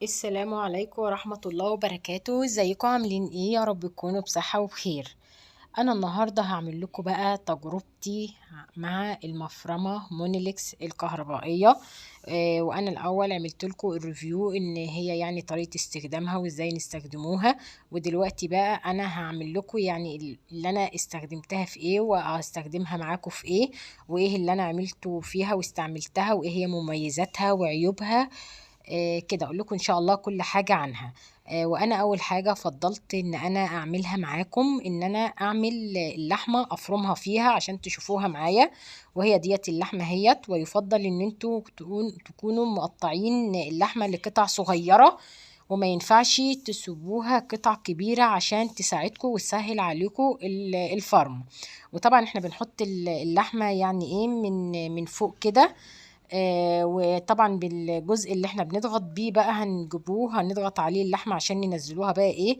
السلام عليكم ورحمة الله وبركاته. ازيكم عاملين ايه؟ يا رب تكونوا بصحة وبخير. انا النهاردة هعمل لكم بقى تجربتي مع المفرمة مونيليكس الكهربائية. وانا الاول عملت لكم الريفيو ان هي يعني طريقة استخدامها وازاي نستخدموها. ودلوقتي بقى انا هعمل لكم يعني اللي انا استخدمتها في ايه وهستخدمها معاكم في ايه، وايه اللي انا عملته فيها واستعملتها، وايه هي مميزاتها وعيوبها. كده اقول لكم ان شاء الله كل حاجة عنها. وانا اول حاجة فضلت ان انا اعملها معاكم، ان انا اعمل اللحمة افرمها فيها عشان تشوفوها معايا. وهي ديت اللحمة هيت، ويفضل ان انتوا تكونوا مقطعين اللحمة لقطع صغيرة، وما ينفعش تسيبوها قطع كبيرة عشان تساعدكم وتسهل عليكم الفرم. وطبعا احنا بنحط اللحمة يعني ايه من فوق كده. وطبعا بالجزء اللي احنا بنضغط بيه بقى هنجيبوه هنضغط عليه اللحمة عشان ننزلوها بقى ايه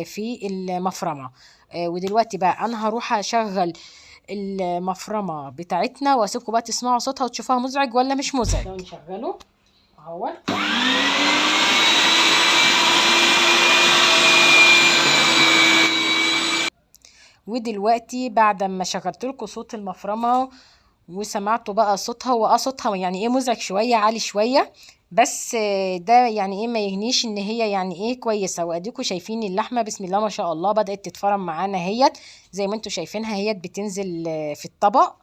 في المفرمة. ودلوقتي بقى انا هروح اشغل المفرمة بتاعتنا واسيبكم بقى تسمعوا صوتها وتشوفوها مزعج ولا مش مزعج. ده نشغله اهو. ودلوقتي بعد ما شغلت لكم صوت المفرمة وسمعتوا بقى صوتها، صوتها يعني ايه مزعج شوية عالي شوية، بس ده يعني ايه ما يغنيش ان هي يعني ايه كويسة. واديكوا شايفين اللحمة بسم الله ما شاء الله بدأت تتفرم معانا هيت، زي ما انتوا شايفينها هيت بتنزل في الطبق.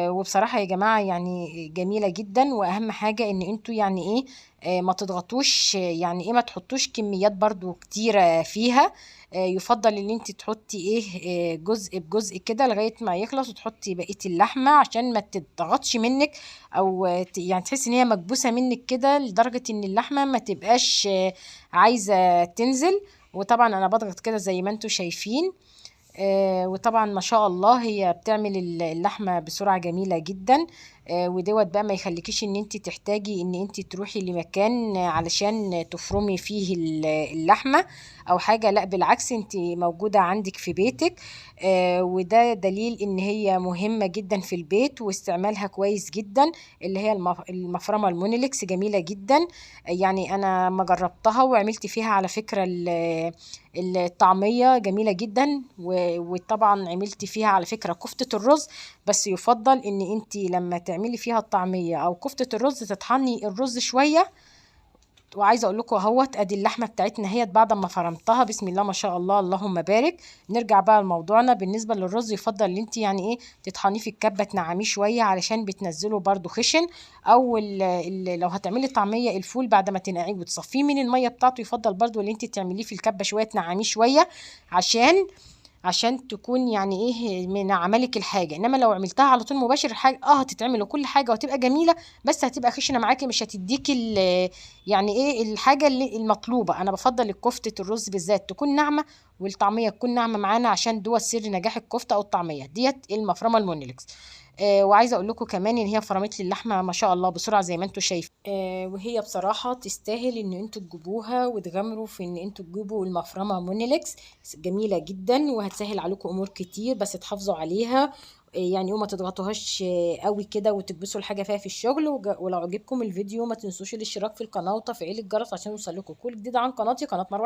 وبصراحة يا جماعة يعني جميلة جدا. واهم حاجة ان انتوا يعني ايه ما تضغطوش، يعني ايه ما تحطوش كميات برضو كتيرة فيها. يفضل ان انت تحطي ايه جزء بجزء كده لغاية ما يخلص، وتحطي بقية اللحمة عشان ما تضغطش منك، او يعني تحسي ان هي مكبوسة منك كده لدرجة ان اللحمة ما تبقاش عايزة تنزل. وطبعا انا بضغط كده زي ما انتوا شايفين. وطبعا ما شاء الله هي بتعمل اللحمة بسرعة جميلة جدا. ودوت بقى ما يخليكيش ان انت تحتاجي ان انت تروحي لمكان علشان تفرمي فيه اللحمة او حاجة. لا بالعكس، انت موجودة عندك في بيتك. وده دليل ان هي مهمة جدا في البيت واستعمالها كويس جدا. اللي هي المفرمة المونيليكس جميلة جدا. يعني انا ما جربتها وعملت فيها على فكرة الطعمية جميلة جدا. وطبعا عملت فيها على فكرة كفتة الرز. بس يفضل ان انت لما تعملي فيها الطعمية او كفتة الرز تطحني الرز شوية. وعايزه اقول لكم اهوت ادي اللحمه بتاعتنا هي بعد ما فرمتها بسم الله ما شاء الله اللهم بارك. نرجع بقى لموضوعنا. بالنسبه للرز يفضل ان انت يعني ايه تطحنيه في الكبه تنعميه شويه علشان بتنزله برده خشن. او لو هتعملي طعميه الفول بعد ما تنقعيه وتصفيه من الميه بتاعته يفضل برده ان انت تعمليه في الكبه شويه تنعميه شويه عشان تكون يعني ايه من عملك الحاجه. انما لو عملتها على طول مباشر الحاجه هتتعمل وكل حاجه وهتبقى جميله، بس هتبقى خشنه معاكي مش هتديكي يعني ايه الحاجه اللي المطلوبه. انا بفضل الكفته الرز بالذات تكون ناعمه والطعميه تكون ناعمه معانا عشان دوت سر نجاح الكفته او الطعميه ديت المفرمه المونيلكس. وعايزه اقول لكم كمان ان هي فرمت لي اللحمه ما شاء الله بسرعه زي ما انتم شايفين. وهي بصراحه تستاهل ان انتوا تجيبوها وتغامروا في ان انتوا تجيبوا المفرمه مونيلكس. جميله جدا وهتسهل عليكم امور كتير، بس تحافظوا عليها. يعني وما تضغطوهاش قوي كده وتكبسوا الحاجه فيها في الشغل. ولو عجبكم الفيديو ما تنسوش الاشتراك في القناه وتفعيل الجرس عشان يوصل لكم كل جديد عن قناتي قناه مروه.